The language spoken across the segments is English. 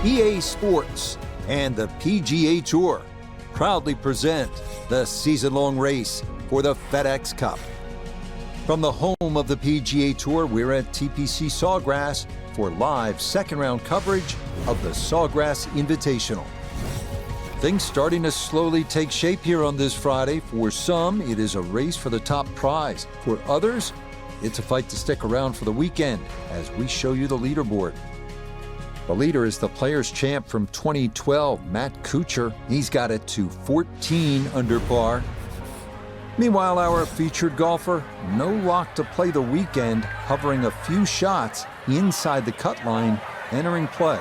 EA Sports and the PGA Tour proudly present the season-long race for the FedEx Cup. From the home of the PGA Tour, we're at TPC Sawgrass for live second-round coverage of the Sawgrass Invitational. Things starting to slowly take shape here on this Friday. For some, it is a race for the top prize. For others, it's a fight to stick around for the weekend as we show you the leaderboard. The leader is the Players' Champ from 2012, Matt Kuchar. He's got it to 14 under par. Meanwhile, our featured golfer, no lock to play the weekend, hovering a few shots inside the cut line, entering play.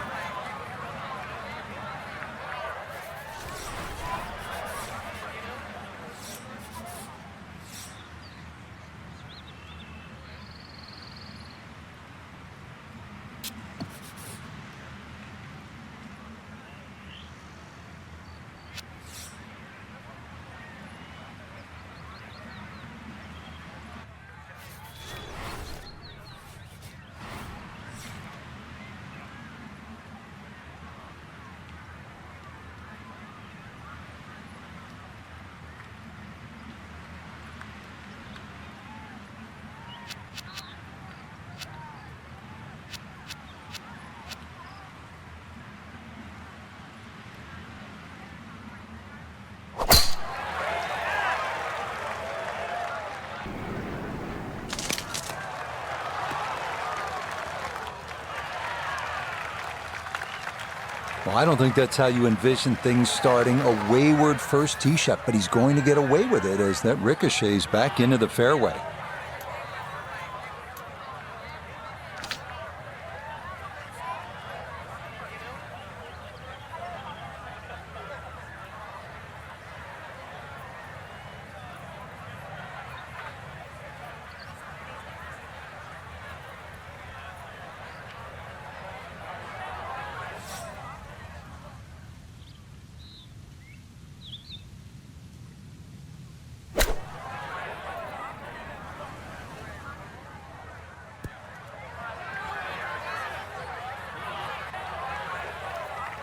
Well, I don't think that's how you envision things starting. A wayward first tee shot, but he's going to get away with it as that ricochets back into the fairway.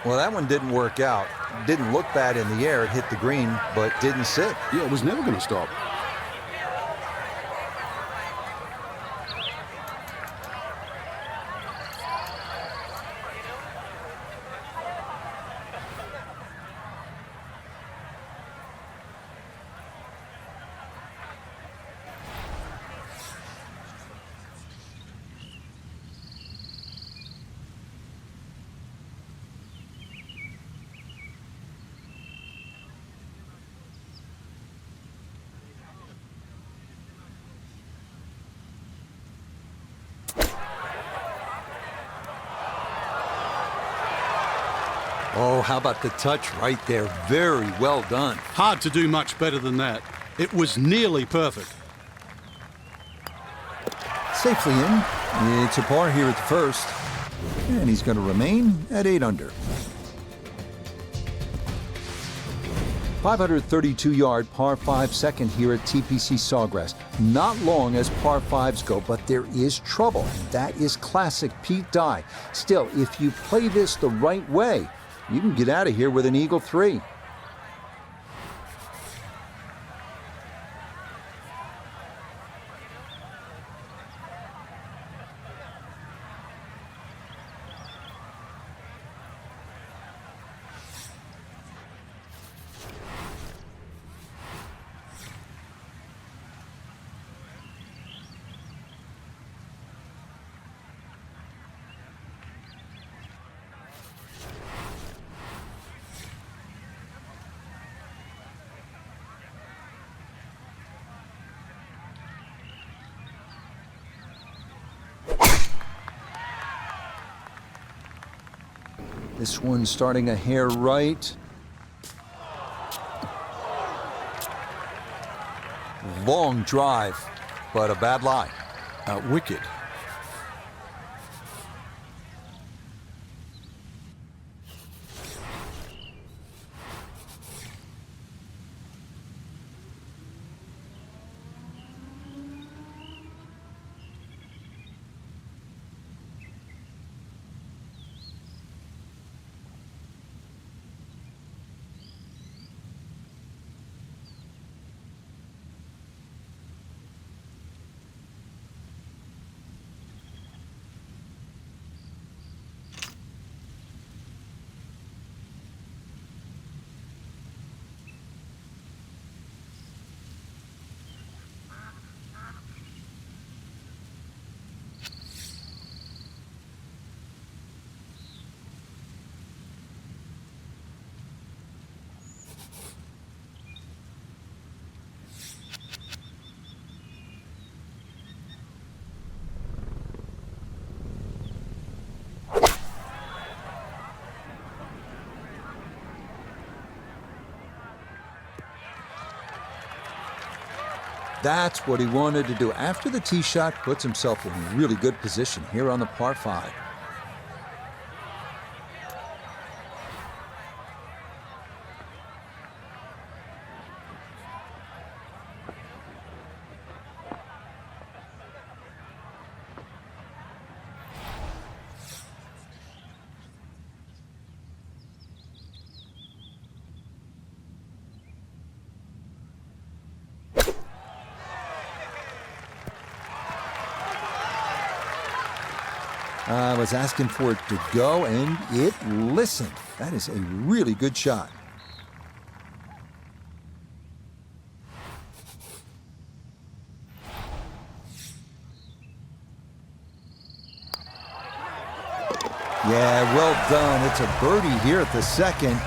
Well, that one didn't work out. Didn't look bad in the air. It hit the green, but didn't sit. Yeah, it was never going to stop. Oh, how about the touch right there? Very well done. Hard to do much better than that. It was nearly perfect. Safely in. It's a par here at the first. And he's going to remain at 8 under. 532-yard par 5 second here at TPC Sawgrass. Not long as par 5s go, but there is trouble. That is classic Pete Dye. Still, if you play this the right way, you can get out of here with an eagle 3. This one starting a hair right. Long drive, but a bad lie. Wicked. That's what he wanted to do. After the tee shot, puts himself in really good position here on the par 5. I was asking for it to go, and it listened. That is a really good shot. Yeah, well done. It's a birdie here at the second.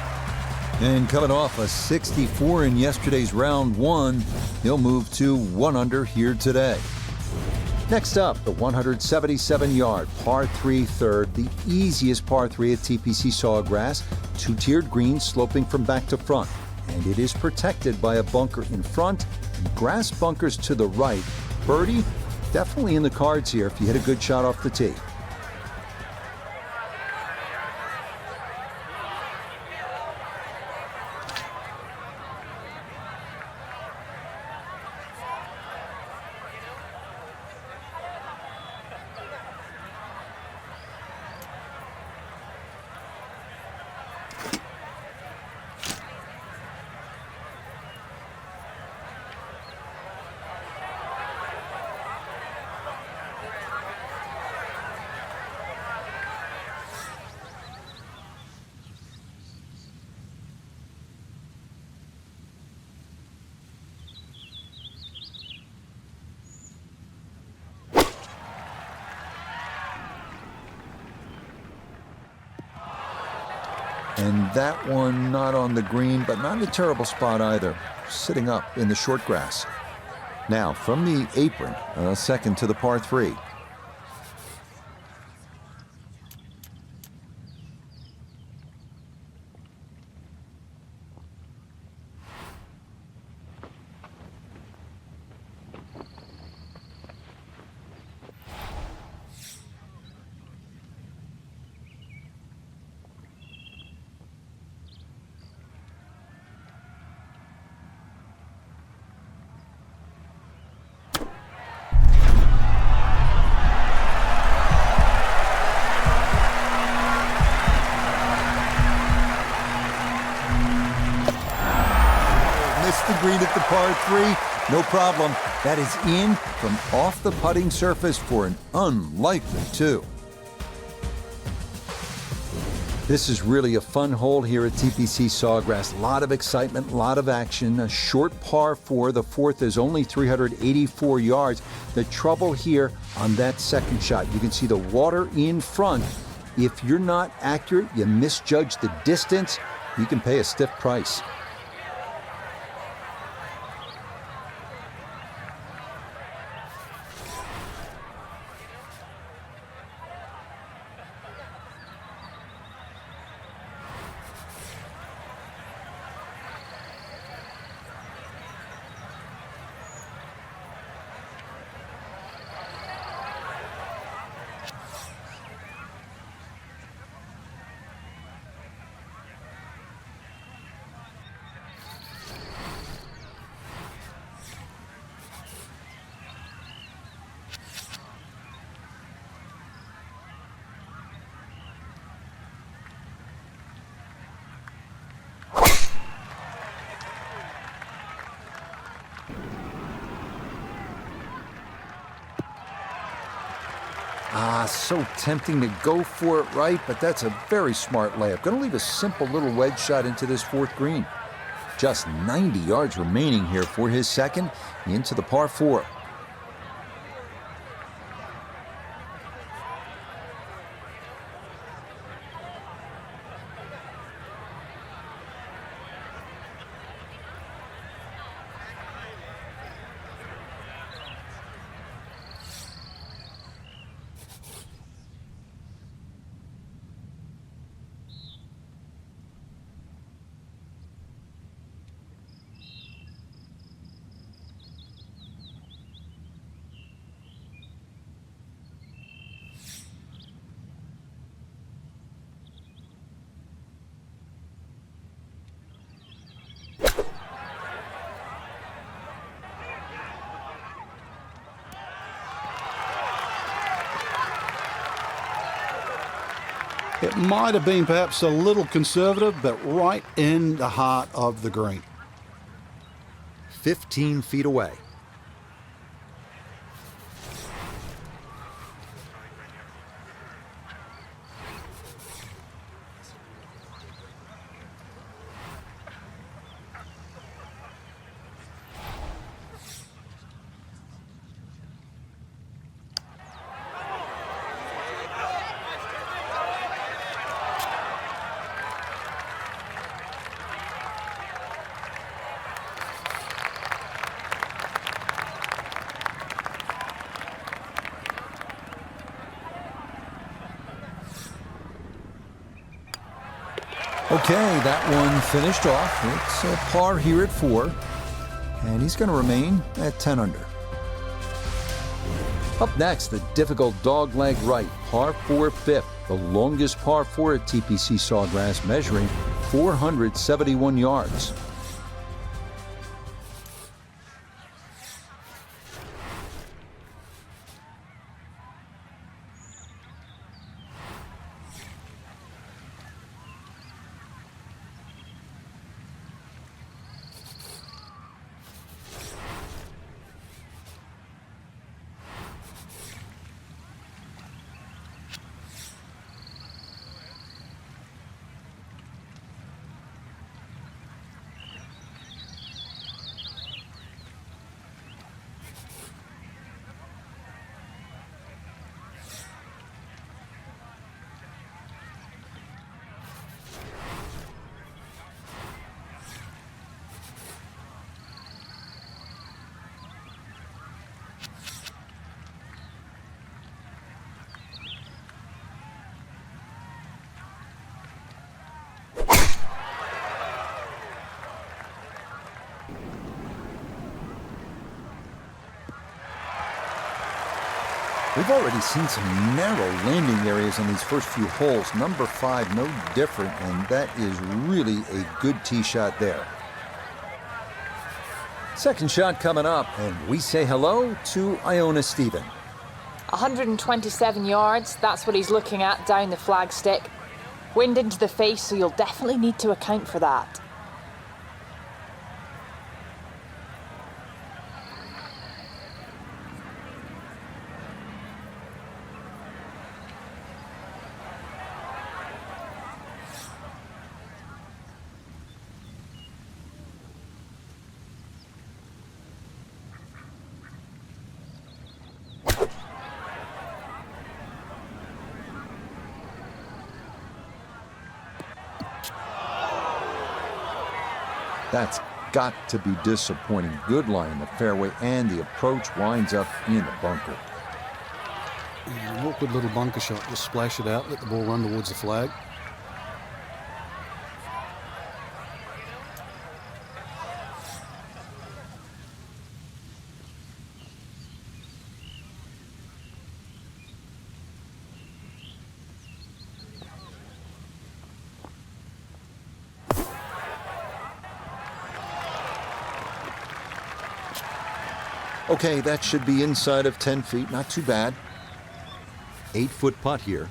And coming off a 64 in yesterday's round 1, he'll move to 1 under here today. Next up, the 177-yard par 3 third, the easiest par 3 at TPC Sawgrass, 2-tiered green sloping from back to front. And it is protected by a bunker in front and grass bunkers to the right. Birdie, definitely in the cards here if you hit a good shot off the tee. And that one not on the green, but not in a terrible spot either. Sitting up in the short grass. Now, from the apron, second to the par 3. The green at the par 3, no problem. That is in from off the putting surface for an unlikely 2. This is really a fun hole here at TPC Sawgrass. A lot of excitement, a lot of action. A short par 4. The 4th is only 384 yards. The trouble here on that second shot, you can see the water in front. If you're not accurate, you misjudge the distance, you can pay a stiff price. So tempting to go for it right, but that's a very smart layup. Going to leave a simple little wedge shot into this 4th green. Just 90 yards remaining here for his second into the par 4. It might have been perhaps a little conservative, but right in the heart of the green. 15 feet away. Okay, that one finished off. It's a par here at 4, and he's going to remain at 10 under. Up next, the difficult dogleg right, par 4 fifth, the longest par 4 at TPC Sawgrass, measuring 471 yards. We've already seen some narrow landing areas on these first few holes. Number 5, no different, and that is really a good tee shot there. Second shot coming up, and we say hello to Iona Stephen. 127 yards, that's what he's looking at down the flagstick. Wind into the face, so you'll definitely need to account for that. That's got to be disappointing. Good lie in the fairway, and the approach winds up in the bunker. Yeah, an awkward little bunker shot. Just splash it out, let the ball run towards the flag. Okay, that should be inside of 10 feet. Not too bad. 8-foot putt here.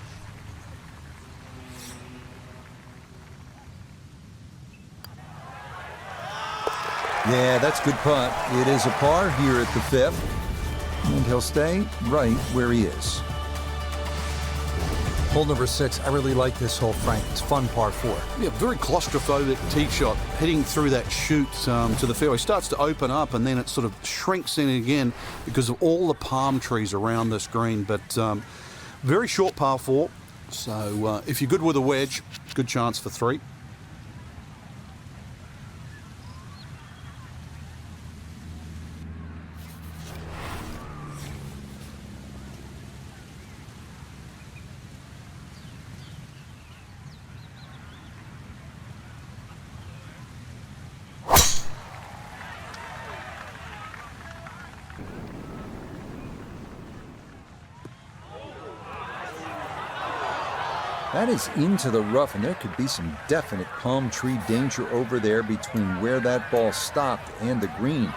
Yeah, that's good putt. It is a par here at the 5th. And he'll stay right where he is. Hole number 6, I really like this hole, Frank. It's fun, par 4. Yeah, very claustrophobic tee shot, heading through that chute to the fairway. Starts to open up, and then it sort of shrinks in again because of all the palm trees around this green. But very short par 4, so if you're good with a wedge, good chance for 3. That is into the rough, and there could be some definite palm tree danger over there between where that ball stopped and the green.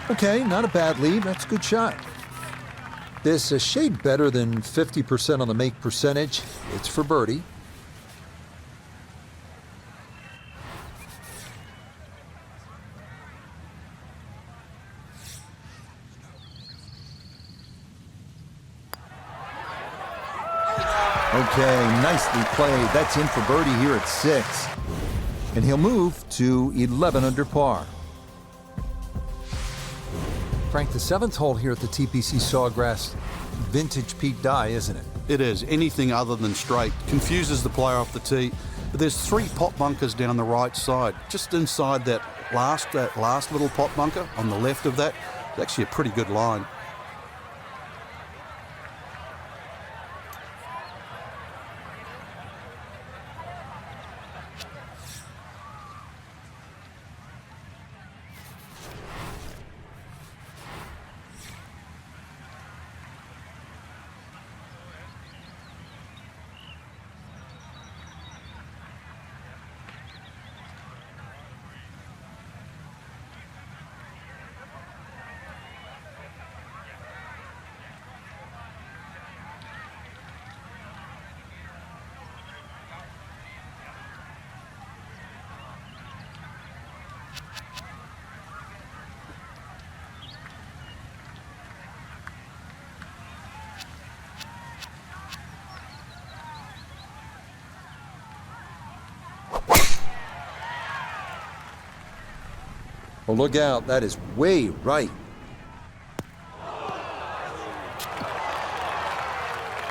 Okay, not a bad lead. That's a good shot. This a shade better than 50% on the make percentage. It's for birdie. Okay, nicely played. That's in for birdie here at 6. And he'll move to 11 under par. Frank, the 7th hole here at the TPC Sawgrass, vintage Pete Dye, isn't it? It is. Anything other than straight confuses the player off the tee. But there's 3 pot bunkers down the right side. Just inside that last little pot bunker on the left of that, it's actually a pretty good line. Oh, look out. That is way right.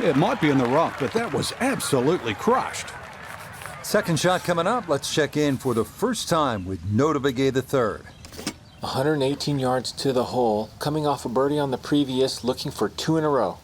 Yeah, it might be in the rough, but that was absolutely crushed. Second shot coming up. Let's check in for the first time with Nota Begay III. 118 yards to the hole, coming off a birdie on the previous, looking for 2 in a row.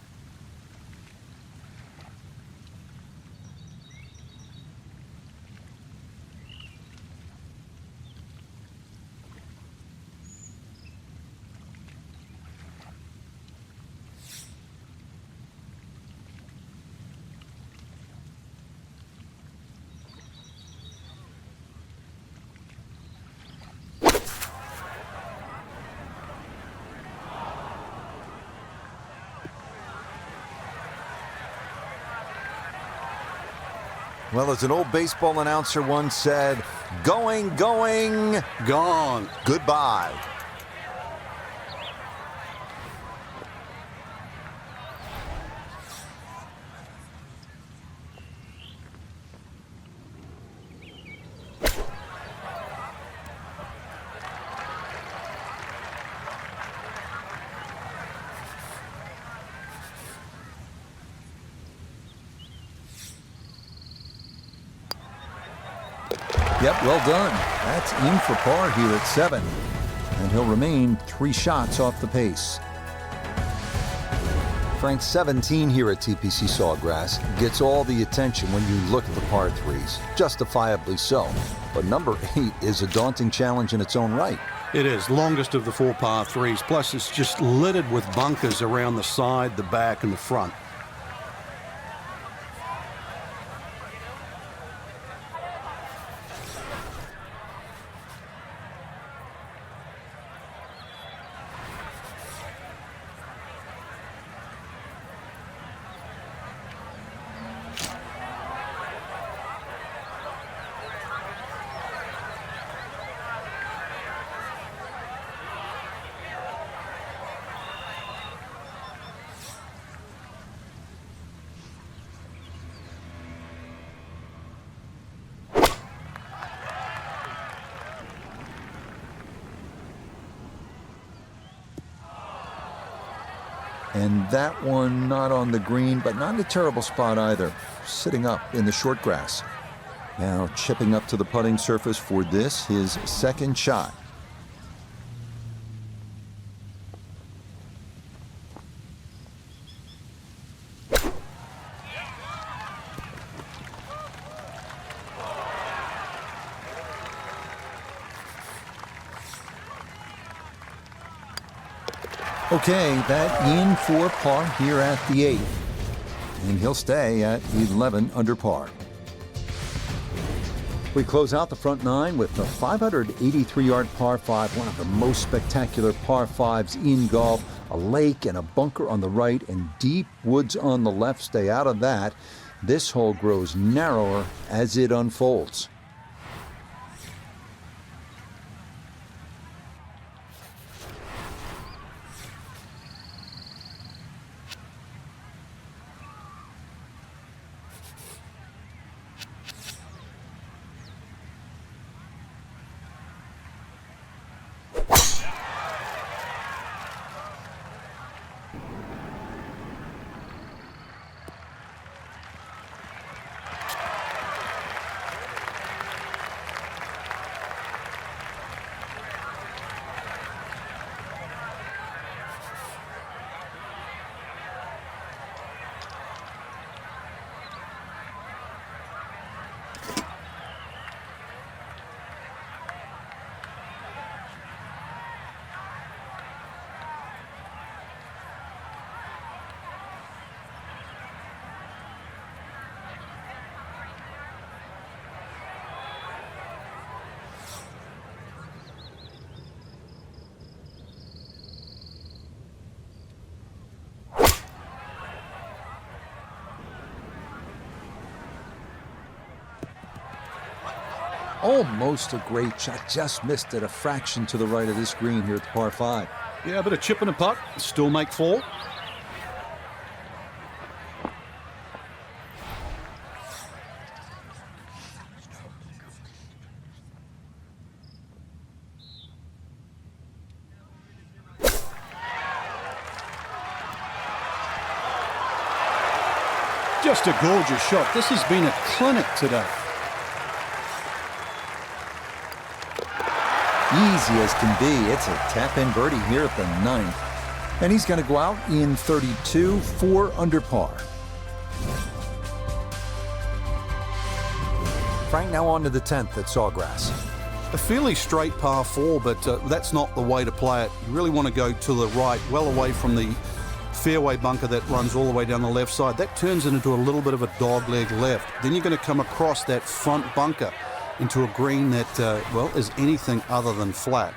Well, as an old baseball announcer once said, going, going, Gone. goodbye. Yep, well done. That's in for par here at 7. And he'll remain 3 shots off the pace. Frank, 17 here at TPC Sawgrass gets all the attention when you look at the par 3s. Justifiably so. But number 8 is a daunting challenge in its own right. It is. Longest of the 4 par 3s. Plus, it's just littered with bunkers around the side, the back, and the front. And that one not on the green, but not in a terrible spot either. Sitting up in the short grass. Now chipping up to the putting surface for this, his second shot. Okay, that in for par here at the 8th. And he'll stay at 11 under par. We close out the front nine with the 583-yard par 5, one of the most spectacular par 5s in golf. A lake and a bunker on the right and deep woods on the left. Stay out of that. This hole grows narrower as it unfolds. Almost a great shot, just missed it a fraction to the right of this green here at the par 5. Yeah, a bit of chip and a putt, still make 4. Just a gorgeous shot. This has been a clinic today. Easy as can be. It's a tap-in birdie here at the 9th. And he's going to go out in 32, 4 under par. Frank, now on to the 10th at Sawgrass. A fairly straight par 4, but that's not the way to play it. You really want to go to the right, well away from the fairway bunker that runs all the way down the left side. That turns it into a little bit of a dogleg left. Then you're going to come across that front bunker into a green that, well, is anything other than flat.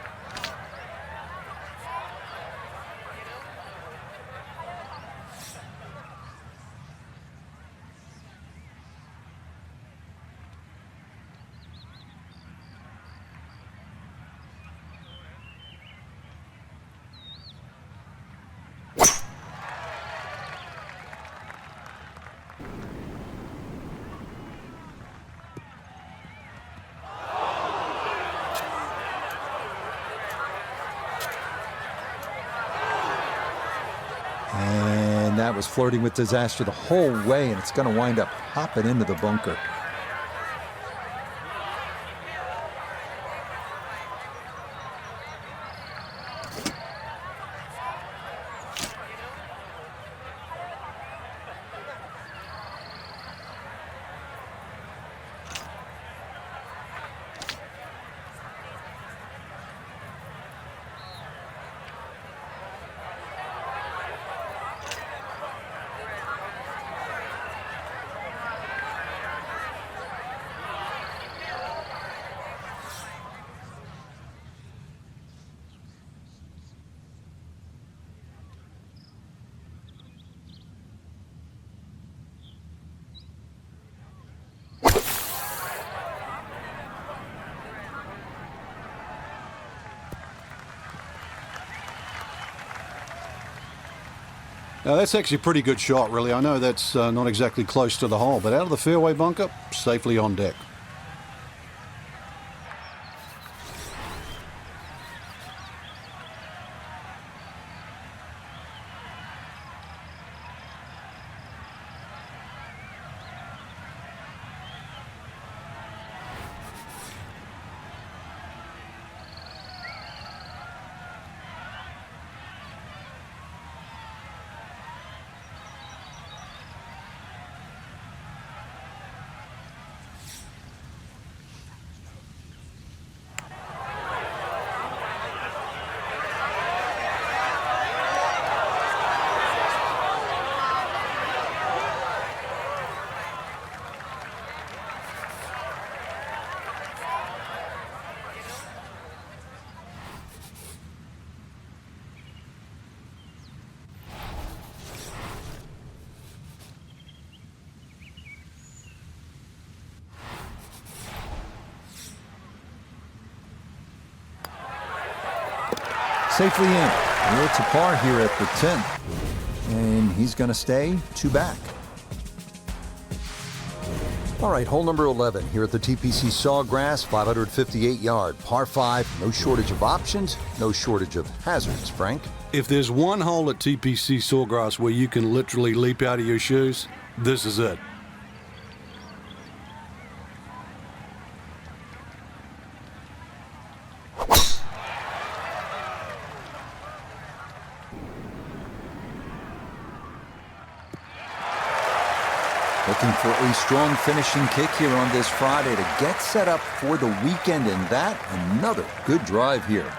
And that was flirting with disaster the whole way, and it's going to wind up hopping into the bunker. Now that's actually a pretty good shot, really. I know that's not exactly close to the hole, but out of the fairway bunker, safely on deck. Safely in. Well, it's a par here at the 10th. And he's going to stay 2 back. All right, hole number 11 here at the TPC Sawgrass, 558-yard, par 5. No shortage of options, no shortage of hazards, Frank. If there's one hole at TPC Sawgrass where you can literally leap out of your shoes, this is it. Looking for a strong finishing kick here on this Friday to get set up for the weekend, and that another good drive here.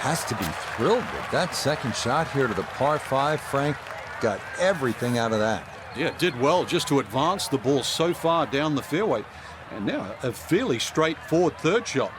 Has to be thrilled with that second shot here to the par 5. Frank got everything out of that. Yeah, did well just to advance the ball so far down the fairway. And now a fairly straightforward third shot.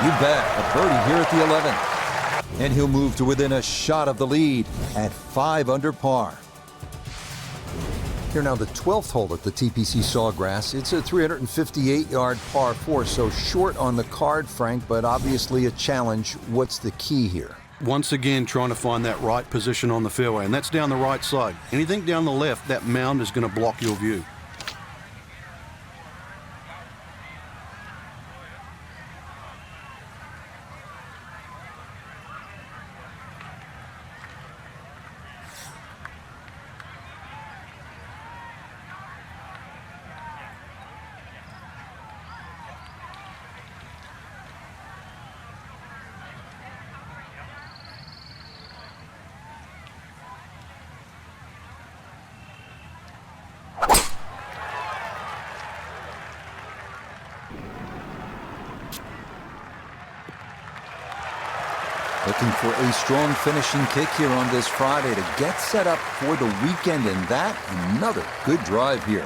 You bet, a birdie here at the 11th. And he'll move to within a shot of the lead at 5 under par. Here now the 12th hole at the TPC Sawgrass. It's a 358-yard par 4, so short on the card, Frank, but obviously a challenge. What's the key here? Once again, trying to find that right position on the fairway, and that's down the right side. Anything down the left, that mound is going to block your view. Looking for a strong finishing kick here on this Friday to get set up for the weekend, and that another good drive here.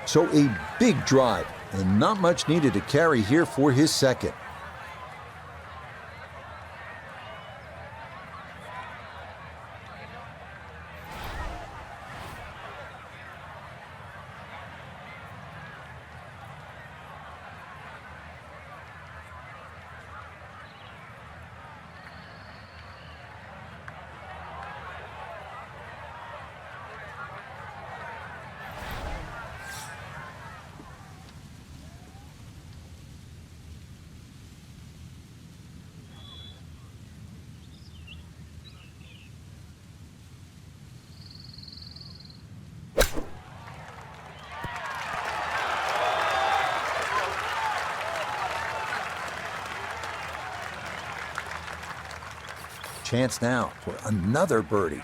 So a big drive and not much needed to carry here for his second. Chance now for another birdie.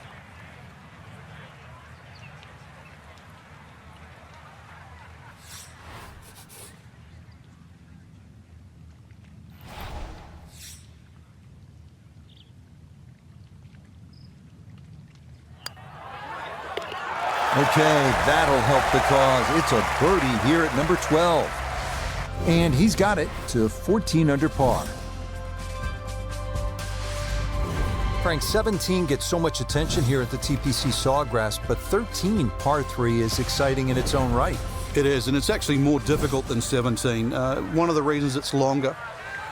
Okay, that'll help the cause. It's a birdie here at number 12. And he's got it to 14 under par. Frank, 17 gets so much attention here at the TPC Sawgrass, but 13, par 3, is exciting in its own right. It is, and it's actually more difficult than 17. One of the reasons it's longer,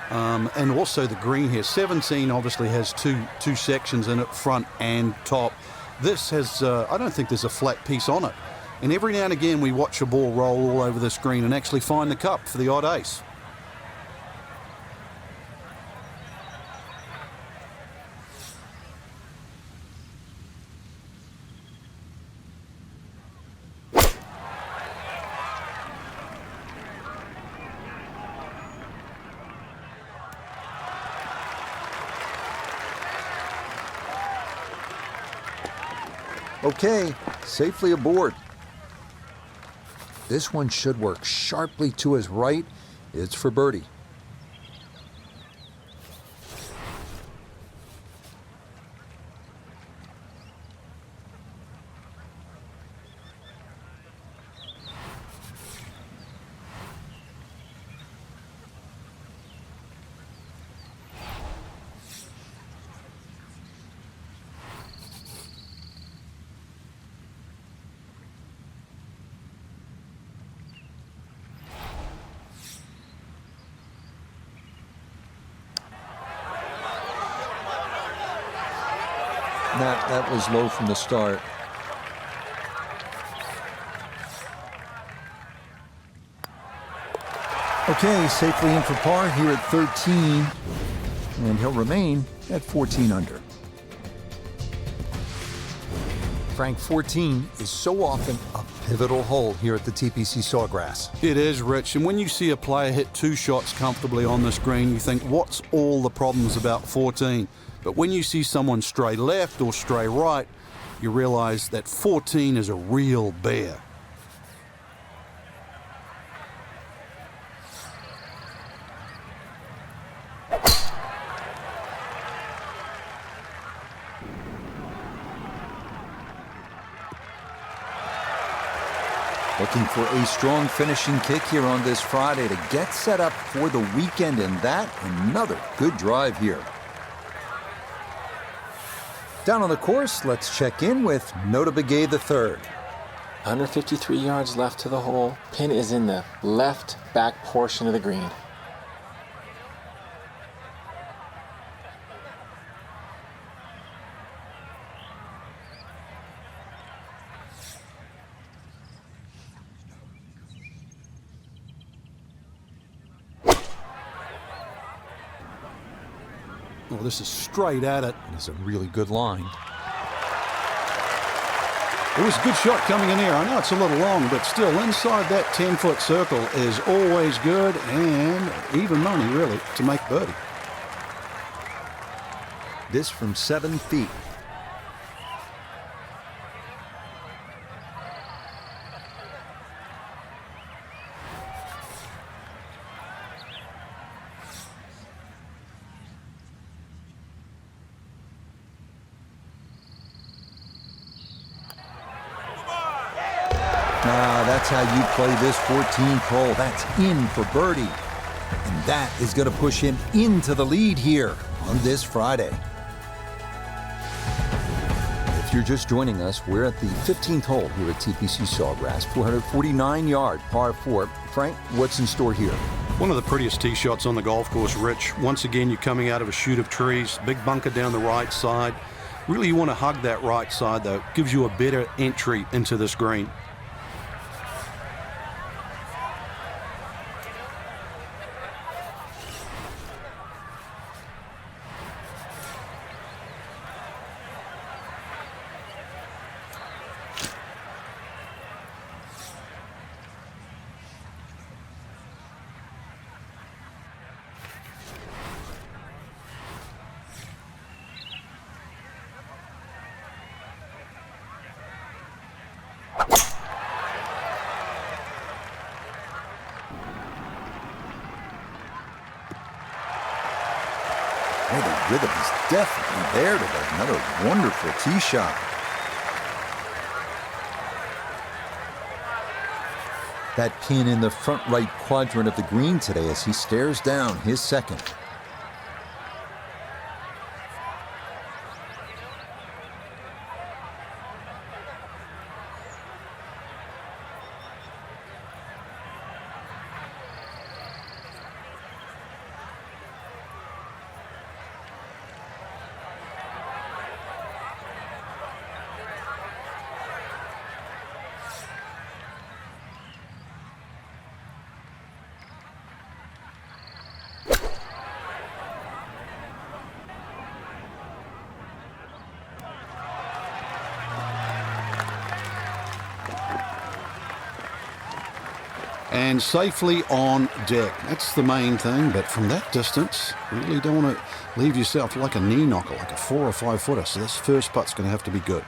and also the green here. 17 obviously has two sections in it, front and top. This has, I don't think there's a flat piece on it. And every now and again we watch a ball roll all over this green and actually find the cup for the odd ace. Okay, safely aboard. This one should work sharply to his right. It's for birdie. That was low from the start. Okay, safely in for par here at 13, and he'll remain at 14 under. Frank, 14 is so often a pivotal hole here at the TPC Sawgrass. It is, Rich, and when you see a player hit 2 shots comfortably on this green, you think, what's all the problems about 14? But when you see someone stray left or stray right, you realize that 14 is a real bear. Looking for a strong finishing kick here on this Friday to get set up for the weekend, and that another good drive here. Down on the course, let's check in with Nota Begay III. 153 yards left to the hole. Pin is in the left back portion of the green. Well, this is straight at it. It's a really good line. It was a good shot coming in here. I know it's a little long, but still inside that 10-foot circle is always good, and even money, really, to make birdie. This from 7 feet. That's how you play this 14th hole. That's in for birdie. And that is going to push him into the lead here on this Friday. If you're just joining us, we're at the 15th hole here at TPC Sawgrass, 449-yard par 4. Frank, what's in store here? One of the prettiest tee shots on the golf course, Rich. Once again, you're coming out of a chute of trees, big bunker down the right side. Really, you want to hug that right side, though. It gives you a better entry into this green. Hey, the rhythm is definitely there today. Another wonderful tee shot. That pin in the front right quadrant of the green today as he stares down his second. and safely on deck. That's the main thing, but from that distance, you really don't want to leave yourself like a knee knocker, like a 4 or 5 footer. So this first putt's going to have to be good.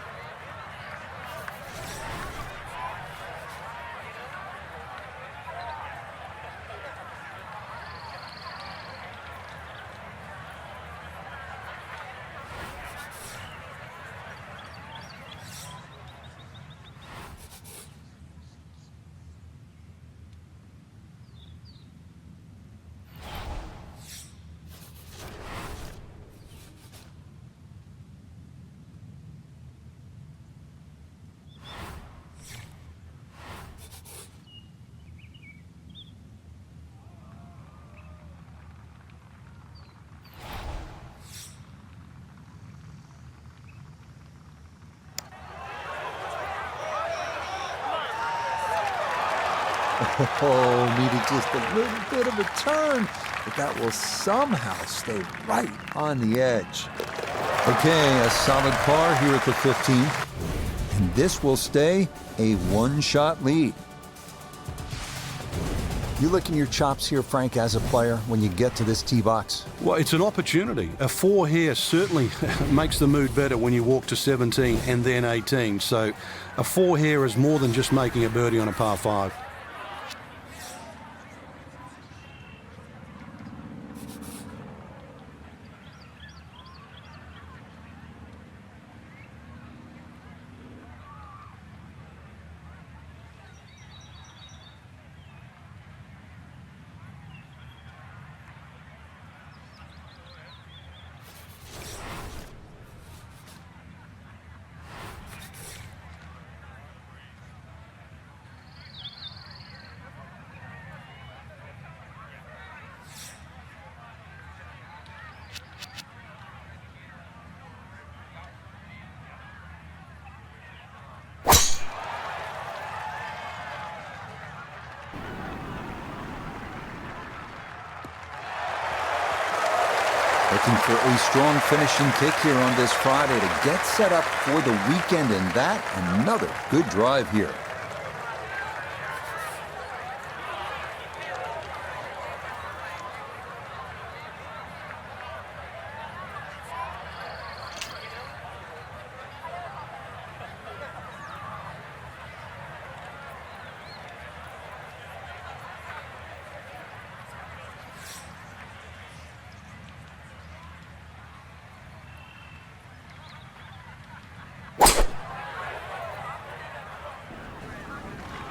Oh, needed just a little bit of a turn, but that will somehow stay right on the edge. Okay, a solid par here at the 15th, and this will stay a one-shot lead. You licking your chops here, Frank, as a player, when you get to this tee box? Well, it's an opportunity. A 4 here certainly makes the mood better when you walk to 17 and then 18. So a 4 here is more than just making a birdie on a par 5. Looking for a strong finishing kick here on this Friday to get set up for the weekend, and that another good drive here.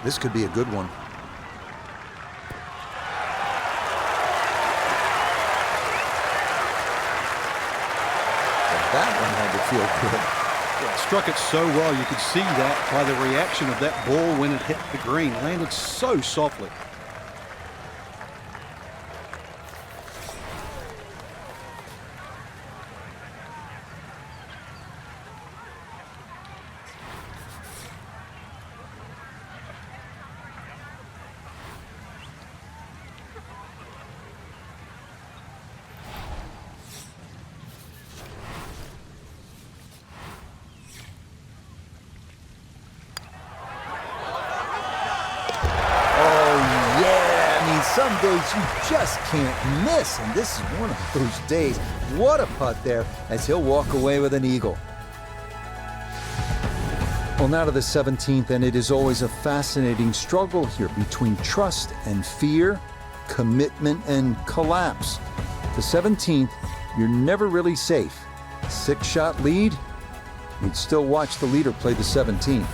This could be a good one. But that one had to feel good. Yeah, struck it so well. You could see that by the reaction of that ball when it hit the green. Landed so softly. Some days you just can't miss, and this is one of those days. What a putt there as he'll walk away with an eagle. Well, now to the 17th, and it is always a fascinating struggle here between trust and fear, commitment and collapse. The 17th, you're never really safe. 6-shot lead, you'd still watch the leader play the 17th.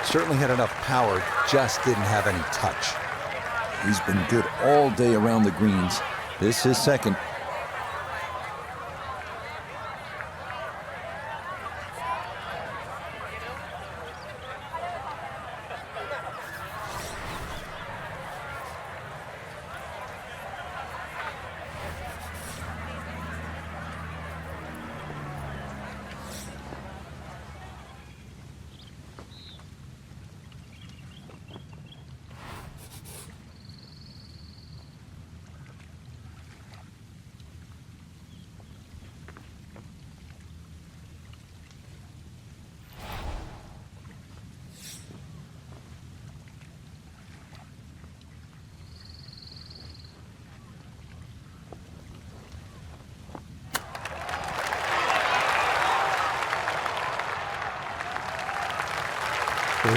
Certainly had enough power, just didn't have any touch. He's been good all day around the greens, This is second.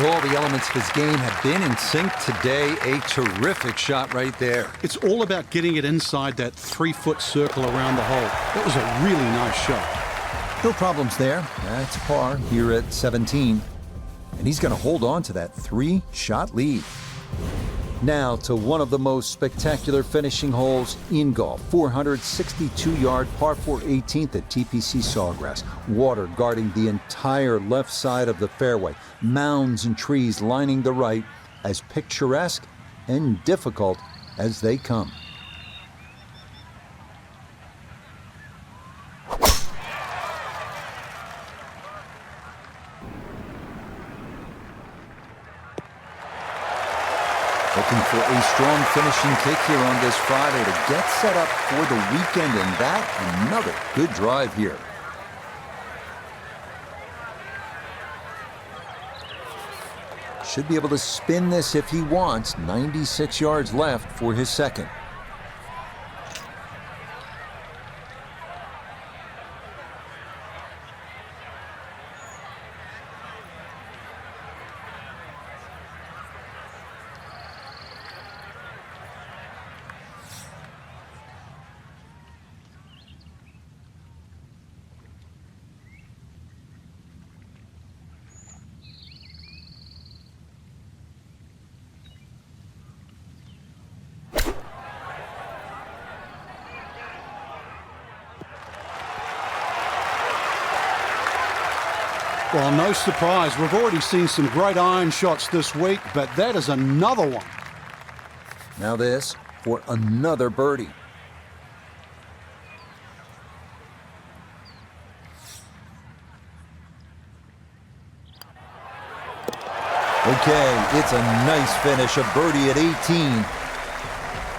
All the elements of his game have been in sync today. A terrific shot right there. It's all about getting it inside that 3-foot circle around the hole. That was a really nice shot. No problems there. That's par here at 17. And he's going to hold on to that 3-shot lead. Now to one of the most spectacular finishing holes in golf. 462-yard par 4 18th at TPC Sawgrass. Water guarding the entire left side of the fairway. Mounds and trees lining the right, as picturesque and difficult as they come. Looking for a strong finishing kick here on this Friday to get set up for the weekend, and that another good drive here. Should be able to spin this if he wants. 96 yards left for his second. Well, no surprise. We've already seen some great iron shots this week, but that is another one. Now this for another birdie. Okay, it's a nice finish, a birdie at 18.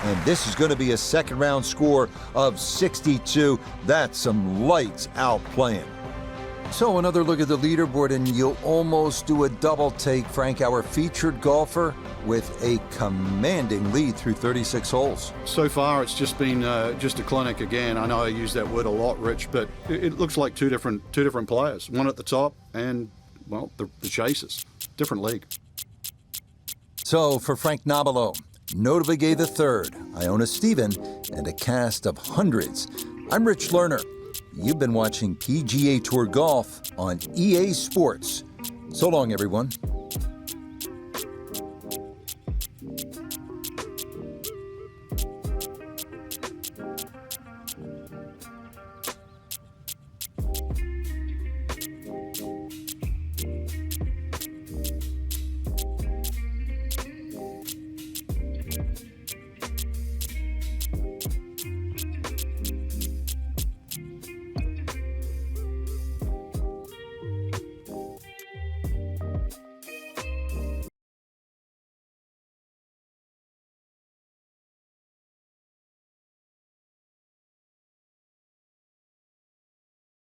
And this is going to be a second round score of 62. That's some lights out playing. So another look at the leaderboard, and you'll almost do a double take. Frank, our featured golfer, with a commanding lead through 36 holes. So far, it's just been just a clinic again. I know I use that word a lot, Rich, but it looks like two different players. One at the top and, well, the chasers. Different league. So for Frank Nobilo, Notivigay III, Iona Stephen, and a cast of hundreds, I'm Rich Lerner. You've been watching PGA Tour Golf on EA Sports. So long, everyone.